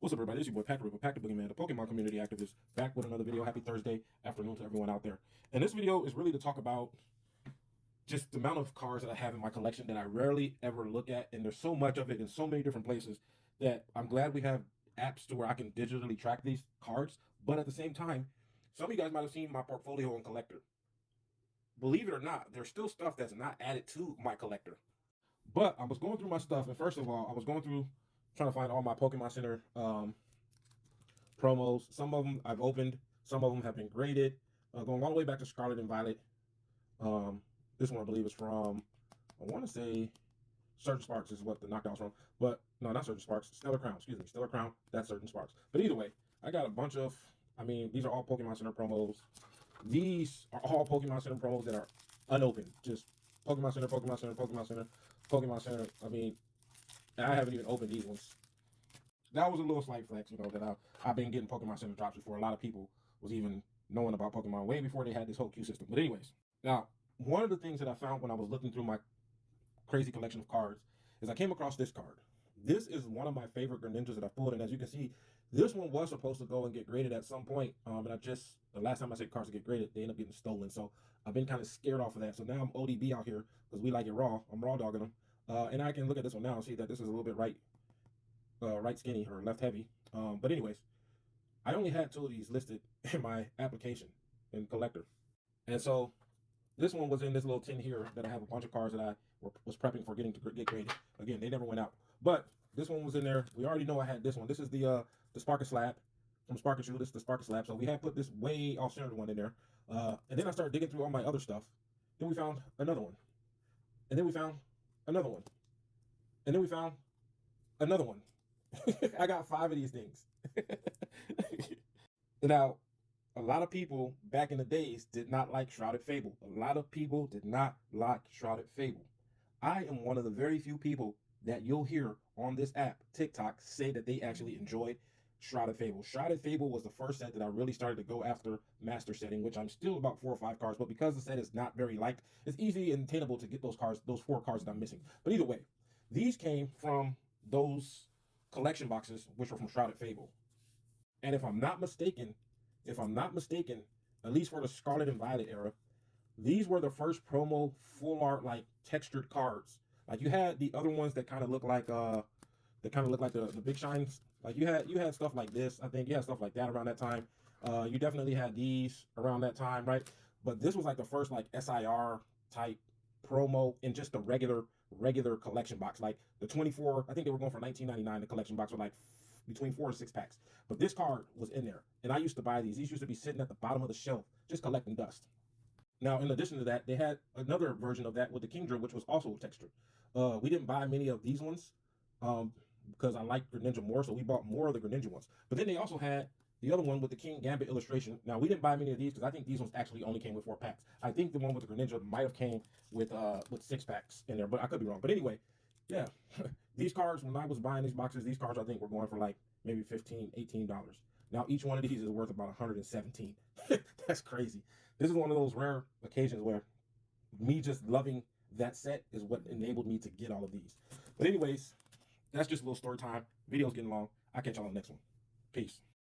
What's up, everybody? It's your boy Pack the Boogeyman, the Pokemon community activist, back with another video. Happy Thursday afternoon to everyone out there. And this video is really to talk about just the amount of cards that I have in my collection that I rarely ever look at. And there's so much of it in so many different places that I'm glad we have apps to where I can digitally track these cards. But at the same time, some of you guys might have seen my portfolio on collector. Believe it or not, there's still stuff that's not added to my collector. But I was going through my stuff, and first of all, I was going through trying to find all my Pokemon Center promos. Some of them I've opened, some of them have been graded, going all the way back to Scarlet and Violet. This one I believe is from, I want to say Certain Sparks is what the knockout's from, but no, not Certain Sparks, Stellar Crown, excuse me, Stellar Crown, that's Certain Sparks. But either way, I got a bunch of, these are all Pokemon Center promos. These are all Pokemon Center promos that are unopened, just Pokemon Center, Pokemon Center, Pokemon Center, Pokemon Center. I haven't even opened these ones. That was a little slight flex, that I've been getting Pokemon Center drops before a lot of people was even knowing about Pokemon way before they had this whole queue system. But anyways, now, one of the things that I found when I was looking through my crazy collection of cards is I came across this card. This is one of my favorite Greninjas that I pulled, and as you can see, this one was supposed to go and get graded at some point, and the last time I said cards to get graded, they end up getting stolen, so I've been kind of scared off of that. So now I'm ODB out here, because we like it raw. I'm raw dogging them. And I can look at this one now and see that this is a little bit right skinny or left heavy. But anyways, I only had 2 of these listed in my application in collector. And so this one was in this little tin here that I have a bunch of cards that I was prepping for getting to get graded. Again, they never went out. But this one was in there. We already know I had this one. This is the Spark Slab from Spark Shoe. This is the Spark Slab. So we had put this way off-centered one in there. And then I started digging through all my other stuff. Then we found another one. And then we found another one. And then we found another one. I got 5 of these things. Now, a lot of people back in the days did not like Shrouded Fable. A lot of people did not like Shrouded Fable. I am one of the very few people that you'll hear on this app, TikTok, say that they actually enjoyed Shrouded Fable. Shrouded Fable was the first set that I really started to go after master setting, which I'm still about 4 or 5 cards, but because the set is not very liked, it's easy and attainable to get those cards, those 4 cards that I'm missing. But either way, these came from those collection boxes, which were from Shrouded Fable. And if I'm not mistaken, at least for the Scarlet and Violet era, these were the first promo full art, like textured cards. Like you had the other ones that kind of look like the Big Shines. Like you had stuff like this. I think you had stuff like that around that time. You definitely had these around that time, right? But this was like the first like SIR type promo in just the regular collection box. Like the 24, I think they were going for $19.99. The collection box with like between 4 and 6 packs. But this card was in there, and I used to buy these. These used to be sitting at the bottom of the shelf, just collecting dust. Now, in addition to that, they had another version of that with the Kingdra, which was also textured. We didn't buy many of these ones because I like Greninja more, so we bought more of the Greninja ones. But then they also had the other one with the King Gambit illustration. Now, we didn't buy many of these because I think these ones actually only came with 4 packs. I think the one with the Greninja might have came with 6 packs in there, but I could be wrong. But anyway, yeah, these cards, when I was buying these boxes, these cards I think were going for like maybe $15, $18. Now, each one of these is worth about 117. That's crazy. This is one of those rare occasions where me just loving that set is what enabled me to get all of these. But anyways, that's just a little story time. Video's getting long. I'll catch y'all on the next one. Peace.